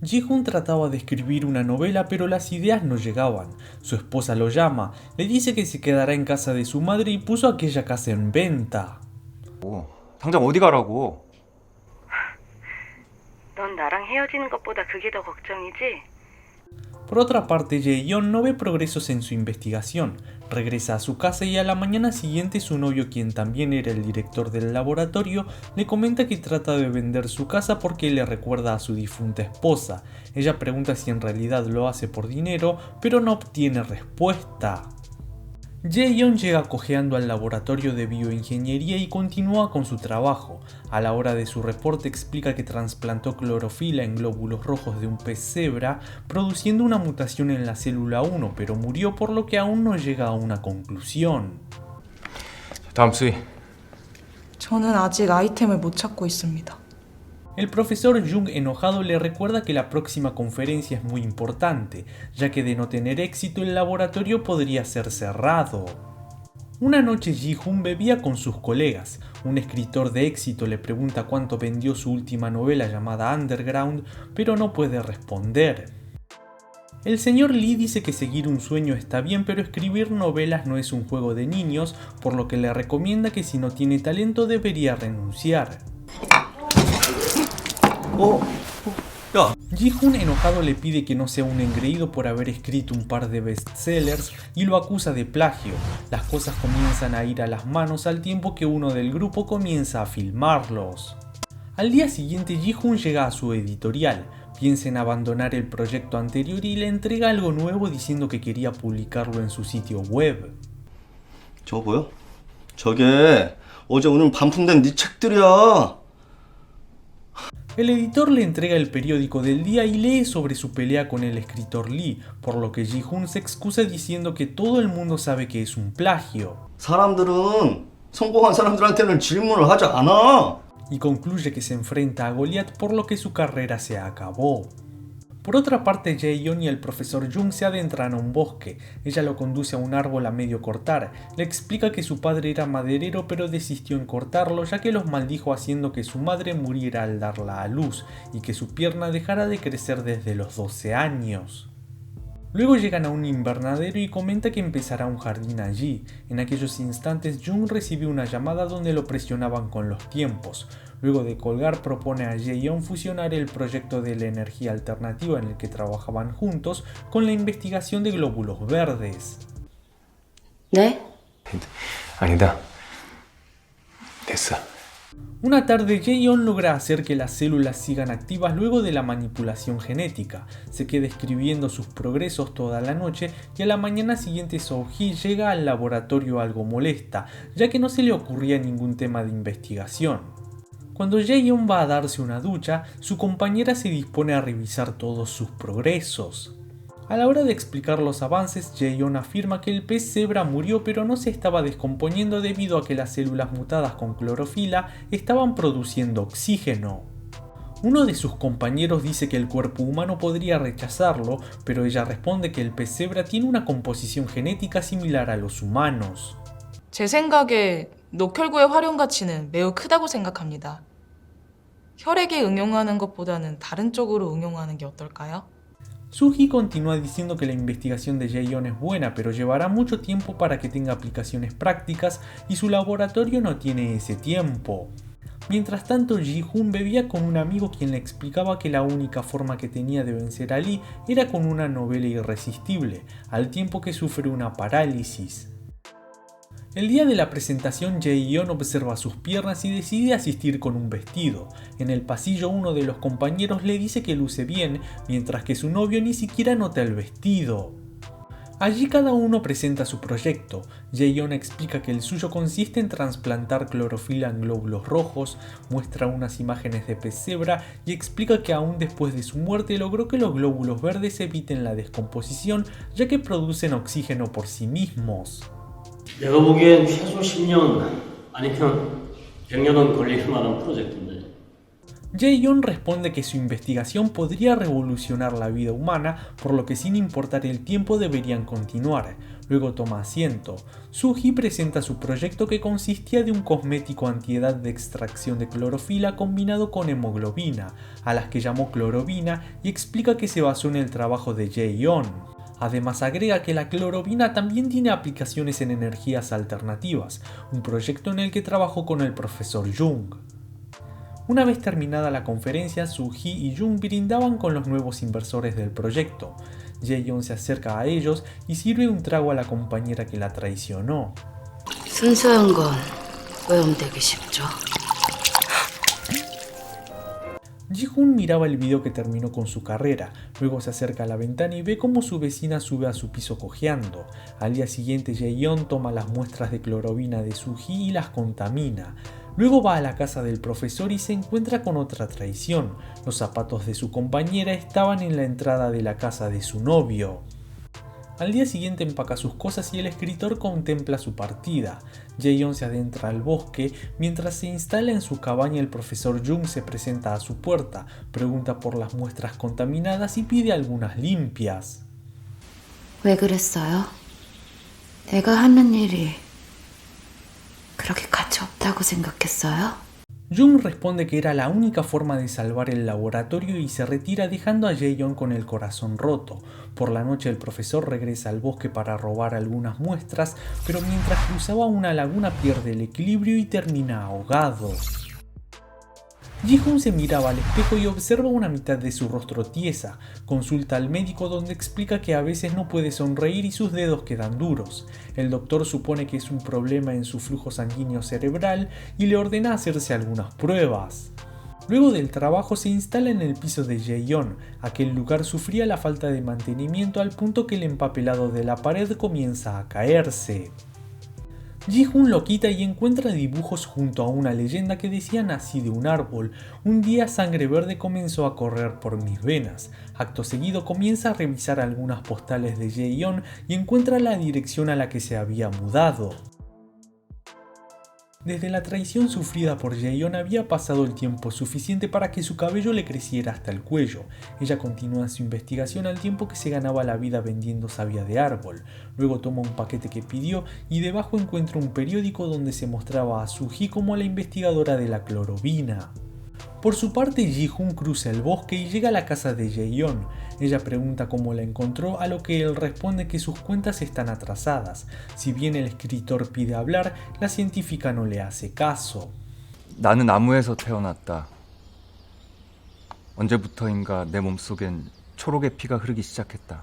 Ji-hoon trataba de escribir una novela pero las ideas no llegaban. Su esposa lo llama, le dice que se quedará en casa de su madre y puso aquella casa en venta. 당장 어디 가라고? 넌 나랑 헤어지는 것보다 그게 더 걱정이지? Por otra parte, Jae-yeon no ve progresos en su investigación. Regresa a su casa y a la mañana siguiente su novio, quien también era el director del laboratorio, le comenta que trata de vender su casa porque le recuerda a su difunta esposa. Ella pregunta si en realidad lo hace por dinero, pero no obtiene respuesta. Jae-yeon llega cojeando al laboratorio de bioingeniería y continúa con su trabajo. A la hora de su reporte explica que trasplantó clorofila en glóbulos rojos de un pez cebra, produciendo una mutación en la célula 1, pero murió, por lo que aún no llega a una conclusión. 다음 수위. 저는 아직 아이템을 못 찾고 있습니다. El profesor Jung, enojado, le recuerda que la próxima conferencia es muy importante, ya que de no tener éxito el laboratorio podría ser cerrado. Una noche Ji-hoon bebía con sus colegas. Un escritor de éxito le pregunta cuánto vendió su última novela llamada Underground, pero no puede responder. El señor Lee dice que seguir un sueño está bien, pero escribir novelas no es un juego de niños, por lo que le recomienda que si no tiene talento debería renunciar. Ji-hoon, enojado, le pide que no sea un engreído por haber escrito un par de bestsellers y lo acusa de plagio. Las cosas comienzan a ir a las manos al tiempo que uno del grupo comienza a filmarlos. Al día siguiente, Ji-hoon llega a su editorial, piensa en abandonar el proyecto anterior y le entrega algo nuevo diciendo que quería publicarlo en su sitio web. 저거 보여? 저게 어제 오늘 반품된 네 책들이야. El editor le entrega el periódico del día y lee sobre su pelea con el escritor Lee, por lo que Ji-hoon se excusa diciendo que todo el mundo sabe que es un plagio. 사람들은 성공한 사람들한테는 질문을 하지 않아. Y concluye que se enfrenta a Goliath, por lo que su carrera se acabó. Por otra parte, Jae-yeon y el profesor Jung se adentran a un bosque. Ella lo conduce a un árbol a medio cortar. Le explica que su padre era maderero pero desistió en cortarlo, ya que los maldijo haciendo que su madre muriera al darla a luz y que su pierna dejara de crecer desde los 12 años. Luego llegan a un invernadero y comenta que empezará un jardín allí. En aquellos instantes, Jung recibe una llamada donde lo presionaban con los tiempos. Luego de colgar, propone a Jae-yeon fusionar el proyecto de la energía alternativa en el que trabajaban juntos con la investigación de glóbulos verdes. 네? 아니다. 됐어. Una tarde, Jae-yeon logra hacer que las células sigan activas luego de la manipulación genética. Se queda escribiendo sus progresos toda la noche y a la mañana siguiente So-hee llega al laboratorio algo molesta, ya que no se le ocurría ningún tema de investigación. Cuando Jae-yeon va a darse una ducha, su compañera se dispone a revisar todos sus progresos. A la hora de explicar los avances, Jae-yeon afirma que el pez cebra murió pero no se estaba descomponiendo debido a que las células mutadas con clorofila estaban produciendo oxígeno. Uno de sus compañeros dice que el cuerpo humano podría rechazarlo, pero ella responde que el pez cebra tiene una composición genética similar a los humanos. 제 생각에 녹혈구의 활용 가치는 매우 크다고 생각합니다. 혈액에 응용하는 것보다는 다른 쪽으로 응용하는 게 어떨까요? So-hee continúa diciendo que la investigación de Jae-yeon es buena, pero llevará mucho tiempo para que tenga aplicaciones prácticas y su laboratorio no tiene ese tiempo. Mientras tanto, Ji-hoon bebía con un amigo quien le explicaba que la única forma que tenía de vencer a Lee era con una novela irresistible, al tiempo que sufre una parálisis. El día de la presentación, Jae-yeon observa sus piernas y decide asistir con un vestido. En el pasillo, uno de los compañeros le dice que luce bien, mientras que su novio ni siquiera nota el vestido. Allí cada uno presenta su proyecto. Jae-yeon explica que el suyo consiste en trasplantar clorofila en glóbulos rojos, muestra unas imágenes de pez cebra y explica que aún después de su muerte logró que los glóbulos verdes eviten la descomposición, ya que producen oxígeno por sí mismos. 내가 보기엔 최소 10년 아니면 100년은 걸릴 만한 프로젝트인데. Jae-yeon responde que su investigación podría revolucionar la vida humana, por lo que sin importar el tiempo deberían continuar. Luego toma asiento. Soo-hee presenta su proyecto, que consistía de un cosmético antiedad de extracción de clorofila combinado con hemoglobina, a las que llamó clorovina, y explica que se basó en el trabajo de Jae-yeon. Además agrega que la clorovina también tiene aplicaciones en energías alternativas, un proyecto en el que trabajó con el profesor Jung. Una vez terminada la conferencia, Soo-hee y Jung brindaban con los nuevos inversores del proyecto. Jae-yeon se acerca a ellos y sirve un trago a la compañera que la traicionó. 순수한 건 오염되기 쉽죠. Ji-hoon miraba el video que terminó con su carrera, luego se acerca a la ventana y ve cómo su vecina sube a su piso cojeando. Al día siguiente, Jae-yeon toma las muestras de clorovina de Soo-hee y las contamina. Luego va a la casa del profesor y se encuentra con otra traición. Los zapatos de su compañera estaban en la entrada de la casa de su novio. Al día siguiente empaca sus cosas y el escritor contempla su partida. Jae-yeon se adentra al bosque. Mientras se instala en su cabaña, el profesor Jung se presenta a su puerta, pregunta por las muestras contaminadas y pide algunas limpias. 왜 그랬어요? 내가 하는 일이 그렇게 가치 없다고 생각했어요? Jung responde que era la única forma de salvar el laboratorio y se retira, dejando a Jae-yeon con el corazón roto. Por la noche el profesor regresa al bosque para robar algunas muestras, pero mientras cruzaba una laguna pierde el equilibrio y termina ahogado. Ji-hoon se miraba al espejo y observa una mitad de su rostro tiesa. Consulta al médico, donde explica que a veces no puede sonreír y sus dedos quedan duros. El doctor supone que es un problema en su flujo sanguíneo cerebral y le ordena hacerse algunas pruebas. Luego del trabajo se instala en el piso de Jae-yeon. Aquel lugar sufría la falta de mantenimiento al punto que el empapelado de la pared comienza a caerse. Ji-hoon lo quita y encuentra dibujos junto a una leyenda que decían así de un árbol: un día sangre verde comenzó a correr por mis venas. Acto seguido comienza a revisar algunas postales de Jae-yeon y encuentra la dirección a la que se había mudado. Desde la traición sufrida por Jae-yeon había pasado el tiempo suficiente para que su cabello le creciera hasta el cuello. Ella continúa su investigación al tiempo que se ganaba la vida vendiendo savia de árbol. Luego toma un paquete que pidió y debajo encuentra un periódico donde se mostraba a Soo-hee como la investigadora de la clorovina. Por su parte, Ji-hoon cruza el bosque y llega a la casa de Jae-yeon. Ella pregunta cómo la encontró, a lo que él responde que sus cuentas están atrasadas. Si bien el escritor pide hablar, la científica no le hace caso. 나는 나무에서 태어났다. 언제부터인가 내 몸속엔 초록의 피가 흐르기 시작했다.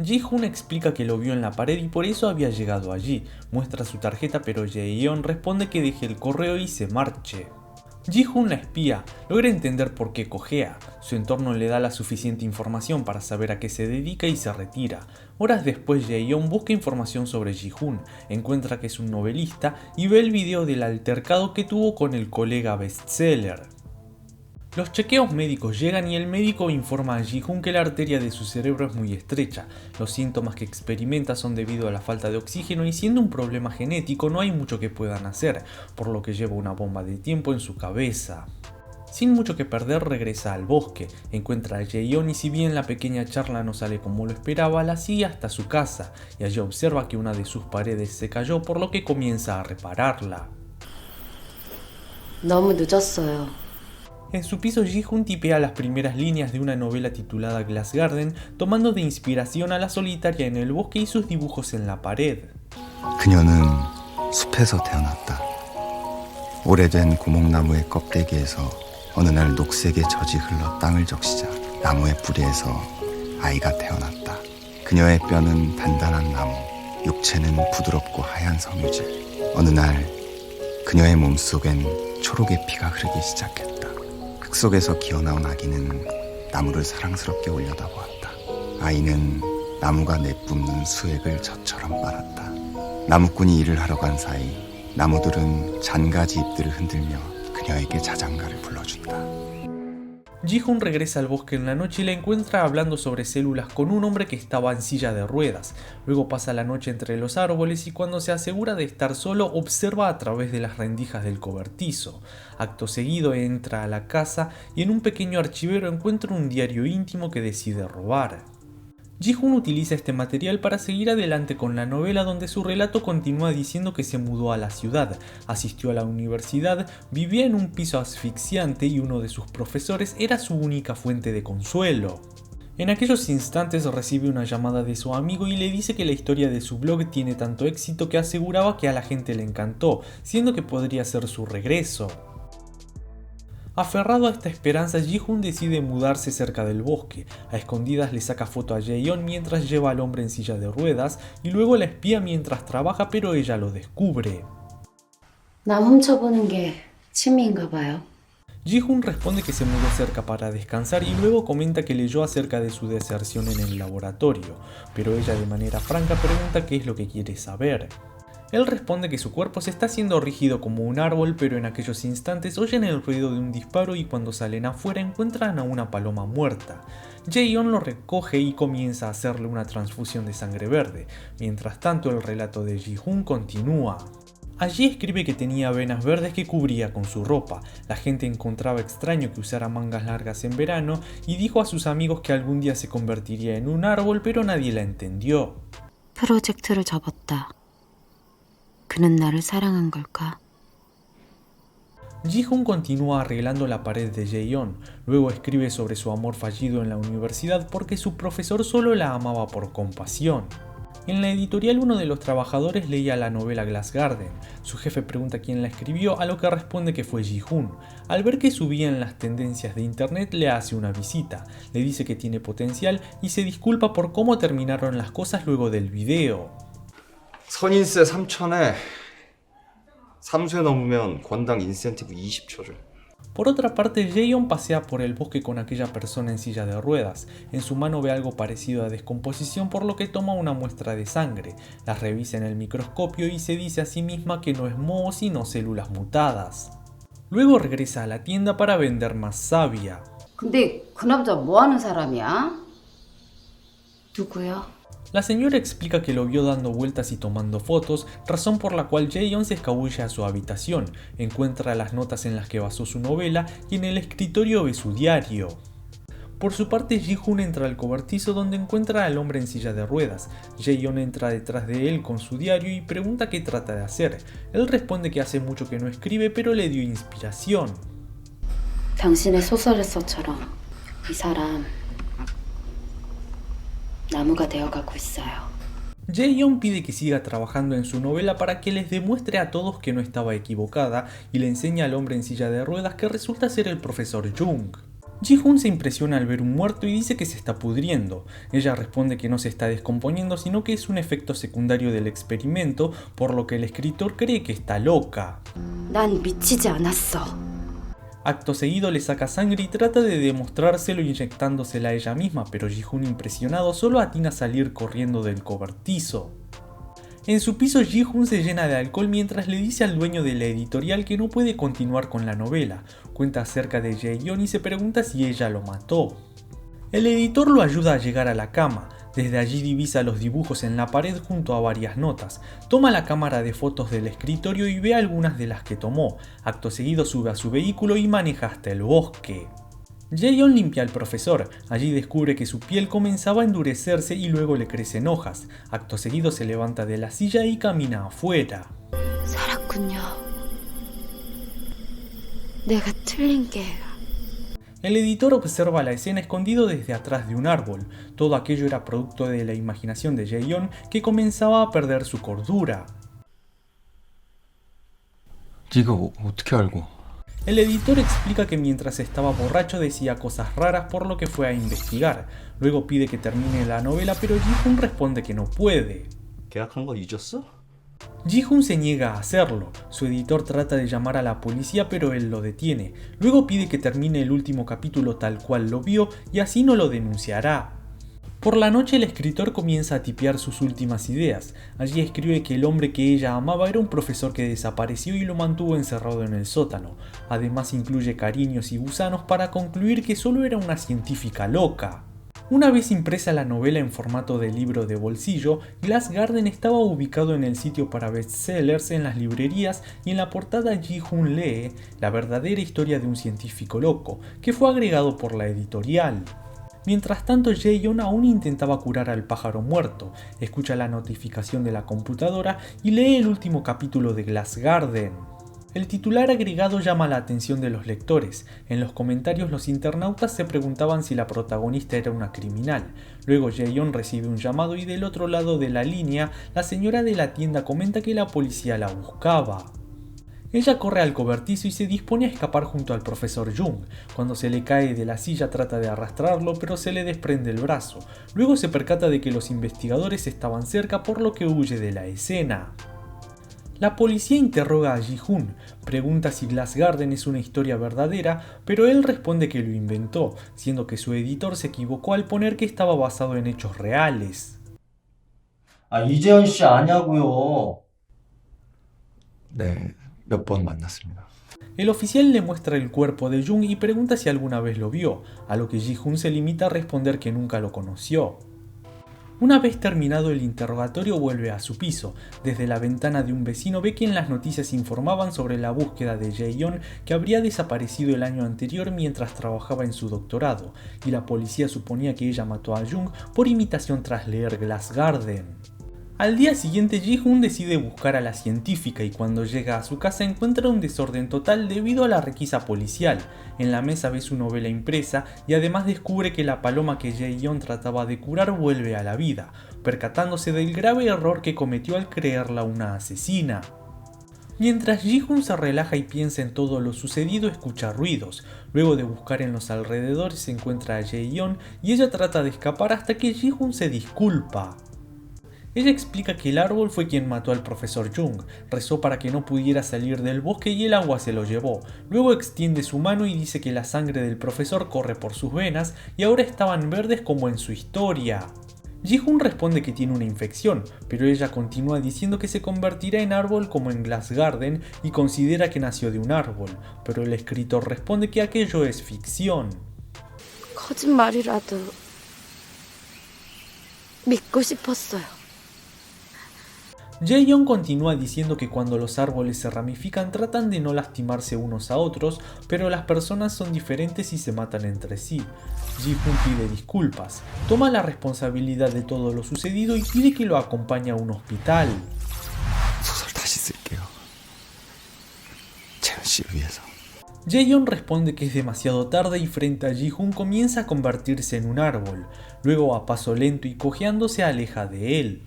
Ji-hoon explica que lo vio en la pared y por eso había llegado allí. Muestra su tarjeta, pero Jae-yeon responde que deje el correo y se marche. Ji-hoon la espía, logra entender por qué cojea. Su entorno le da la suficiente información para saber a qué se dedica y se retira. Horas después, Jae-yeon busca información sobre Ji-hoon, encuentra que es un novelista y ve el video del altercado que tuvo con el colega bestseller. Los chequeos médicos llegan y el médico informa a Ji-hoon que la arteria de su cerebro es muy estrecha. Los síntomas que experimenta son debido a la falta de oxígeno y, siendo un problema genético, no hay mucho que puedan hacer, por lo que lleva una bomba de tiempo en su cabeza. Sin mucho que perder, regresa al bosque, encuentra a Jae-yeon y, si bien la pequeña charla no sale como lo esperaba, la sigue hasta su casa y allí observa que una de sus paredes se cayó, por lo que comienza a repararla. 너무 늦었어요. En su piso, Ji-hoon tipea las primeras líneas de una novela titulada Glass Garden, tomando de inspiración a la solitaria en el bosque y sus dibujos en la pared. 그녀는 숲에서 태어났다. 오래된 고목나무의 껍데기에서 어느 날 녹색의 젖이 흘러 땅을 적시자 나무의 뿌리에서 아이가 태어났다. 그녀의 뼈는 단단한 나무, 육체는 부드럽고 하얀 섬유질. 어느 날 그녀의 몸속엔 초록의 피가 흐르기 시작했다. 흙 속에서 기어나온 아기는 나무를 사랑스럽게 올려다보았다. 아이는 나무가 내뿜는 수액을 젖처럼 빨았다. 나무꾼이 일을 하러 간 사이 나무들은 잔가지 잎들을 흔들며 그녀에게 자장가를 불러준다. Ji-hoon regresa al bosque en la noche y la encuentra hablando sobre células con un hombre que estaba en silla de ruedas. Luego pasa la noche entre los árboles y, cuando se asegura de estar solo, observa a través de las rendijas del cobertizo. Acto seguido entra a la casa y en un pequeño archivero encuentra un diario íntimo que decide robar. Ji-hoon utiliza este material para seguir adelante con la novela, donde su relato continúa diciendo que se mudó a la ciudad, asistió a la universidad, vivía en un piso asfixiante y uno de sus profesores era su única fuente de consuelo. En aquellos instantes recibe una llamada de su amigo y le dice que la historia de su blog tiene tanto éxito que aseguraba que a la gente le encantó, siendo que podría ser su regreso. Aferrado a esta esperanza, Ji-hoon decide mudarse cerca del bosque. A escondidas le saca foto a Jae-yeon mientras lleva al hombre en silla de ruedas y luego la espía mientras trabaja, pero ella lo descubre. 남 훔쳐보는 게 취미인가 봐요. Ji-hoon responde que se mudó cerca para descansar y luego comenta que leyó acerca de su deserción en el laboratorio, pero ella de manera franca pregunta qué es lo que quiere saber. Él responde que su cuerpo se está haciendo rígido como un árbol, pero en aquellos instantes oyen el ruido de un disparo y cuando salen afuera encuentran a una paloma muerta. Jae-yeon lo recoge y comienza a hacerle una transfusión de sangre verde. Mientras tanto, el relato de Ji-hoon continúa. Allí escribe que tenía venas verdes que cubría con su ropa. La gente encontraba extraño que usara mangas largas en verano y dijo a sus amigos que algún día se convertiría en un árbol, pero nadie la entendió. 프로젝트를 접었다. 그는 나를 사랑한 걸까? Ji-hoon continúa arreglando la pared de Jae-yeon. Luego escribe sobre su amor fallido en la universidad porque su profesor solo la amaba por compasión. En la editorial, uno de los trabajadores leía la novela Glass Garden. Su jefe pregunta quién la escribió, a lo que responde que fue Ji-hoon. Al ver que subía en las tendencias de internet, le hace una visita. Le dice que tiene potencial y se disculpa por cómo terminaron las cosas luego del video. 선인세 3천에 삼수에 넘으면 권당 인센티브 20초 줄. Por otra parte, Jae-yeon pasea por el bosque con aquella persona en silla de ruedas. En su mano ve algo parecido a descomposición, por lo que toma una muestra de sangre, la revisa en el microscopio y se dice a sí misma que no es moho sino células mutadas. Luego regresa a la tienda para vender más savia. 근데 그 남자 뭐 하는 사람이야? 누구요? La señora explica que lo vio dando vueltas y tomando fotos, razón por la cual Jae-yeon se escabulle a su habitación, encuentra las notas en las que basó su novela y en el escritorio ve su diario. Por su parte, Ji-hoon entra al cobertizo donde encuentra al hombre en silla de ruedas. Jae-yeon entra detrás de él con su diario y pregunta qué trata de hacer. Él responde que hace mucho que no escribe, pero le dio inspiración. 당신의 소설에서처럼 이 사람 나무가 되어가고 있어요. Jae-yeon pide que siga trabajando en su novela para que les demuestre a todos que no estaba equivocada y le enseña al hombre en silla de ruedas que resulta ser el profesor Jung. Ji-hoon se impresiona al ver un muerto y dice que se está pudriendo. Ella responde que no se está descomponiendo sino que es un efecto secundario del experimento, por lo que el escritor cree que está loca. 난 미치지 않았어. Acto seguido le saca sangre y trata de demostrárselo inyectándosela a ella misma, pero Ji-hoon, impresionado, solo atina a salir corriendo del cobertizo. En su piso, Ji-hoon se llena de alcohol mientras le dice al dueño de la editorial que no puede continuar con la novela. Cuenta acerca de Jae-yeon y se pregunta si ella lo mató. El editor lo ayuda a llegar a la cama. Desde allí divisa los dibujos en la pared junto a varias notas. Toma la cámara de fotos del escritorio y ve algunas de las que tomó. Acto seguido sube a su vehículo y maneja hasta el bosque. Jae-yeon limpia al profesor. Allí descubre que su piel comenzaba a endurecerse y luego le crecen hojas. Acto seguido se levanta de la silla y camina afuera. 살았군요. 내가 틀린 게 El editor observa la escena escondido desde atrás de un árbol. Todo aquello era producto de la imaginación de Jae-yeon, que comenzaba a perder su cordura. 네가 어떻게 알고? El editor explica que mientras estaba borracho decía cosas raras, por lo que fue a investigar. Luego pide que termine la novela, pero Ji-hoon responde que no puede. 계약한 거 잊었어? Ji-hoon se niega a hacerlo. Su editor trata de llamar a la policía, pero él lo detiene. Luego pide que termine el último capítulo tal cual lo vio y así no lo denunciará. Por la noche, el escritor comienza a tipear sus últimas ideas. Allí escribe que el hombre que ella amaba era un profesor que desapareció y lo mantuvo encerrado en el sótano. Además incluye cariños y gusanos para concluir que solo era una científica loca. Una vez impresa la novela en formato de libro de bolsillo, Glass Garden estaba ubicado en el sitio para bestsellers en las librerías y en la portada Ji-hoon lee La verdadera historia de un científico loco, que fue agregado por la editorial. Mientras tanto, Jaehyun aún intentaba curar al pájaro muerto, escucha la notificación de la computadora y lee el último capítulo de Glass Garden. El titular agregado llama la atención de los lectores. En los comentarios los internautas se preguntaban si la protagonista era una criminal. Luego Jaehyun recibe un llamado y del otro lado de la línea, la señora de la tienda comenta que la policía la buscaba. Ella corre al cobertizo y se dispone a escapar junto al profesor Jung. Cuando se le cae de la silla trata de arrastrarlo, pero se le desprende el brazo. Luego se percata de que los investigadores estaban cerca, por lo que huye de la escena. La policía interroga a Ji-hoon, pregunta si Glass Garden es una historia verdadera, pero él responde que lo inventó, siendo que su editor se equivocó al poner que estaba basado en hechos reales. 이재현 씨 아냐고요. 네, 몇 번 만났습니다. El oficial le muestra el cuerpo de Jung y pregunta si alguna vez lo vio, a lo que Ji-hoon se limita a responder que nunca lo conoció. Una vez terminado el interrogatorio vuelve a su piso. Desde la ventana de un vecino ve que en las noticias informaban sobre la búsqueda de Jaehyun, que habría desaparecido el año anterior mientras trabajaba en su doctorado, y la policía suponía que ella mató a Jung por imitación tras leer Glass Garden. Al día siguiente, Ji-hoon decide buscar a la científica y cuando llega a su casa encuentra un desorden total debido a la requisa policial. En la mesa ve su novela impresa y además descubre que la paloma que Jaehyun trataba de curar vuelve a la vida, percatándose del grave error que cometió al creerla una asesina. Mientras Ji-hoon se relaja y piensa en todo lo sucedido, escucha ruidos. Luego de buscar en los alrededores se encuentra a Jaehyun y ella trata de escapar hasta que Ji-hoon se disculpa. Ella explica que el árbol fue quien mató al profesor Jung, rezó para que no pudiera salir del bosque y el agua se lo llevó. Luego extiende su mano y dice que la sangre del profesor corre por sus venas y ahora estaban verdes como en su historia. Ji-hoon responde que tiene una infección, pero ella continúa diciendo que se convertirá en árbol como en Glass Garden y considera que nació de un árbol, pero el escritor responde que aquello es ficción. 거짓말이라도 믿고 싶었어요. Jaehyun continúa diciendo que cuando los árboles se ramifican tratan de no lastimarse unos a otros, pero las personas son diferentes y se matan entre sí. Ji-hoon pide disculpas, toma la responsabilidad de todo lo sucedido y pide que lo acompañe a un hospital. 소설 다시 쓸게요. 재현 씨를 위해서. Jaehyun responde que es demasiado tarde y frente a Ji-hoon comienza a convertirse en un árbol, luego a paso lento y cojeando se aleja de él.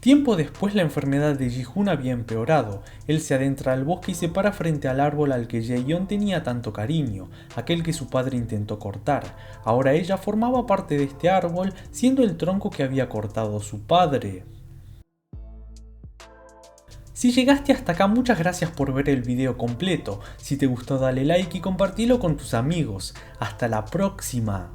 Tiempo después la enfermedad de Ji-hoon había empeorado, él se adentra al bosque y se para frente al árbol al que Jaehyun tenía tanto cariño, aquel que su padre intentó cortar. Ahora ella formaba parte de este árbol, siendo el tronco que había cortado su padre. Si llegaste hasta acá, muchas gracias por ver el video completo. Si te gustó dale like y compartilo con tus amigos. Hasta la próxima.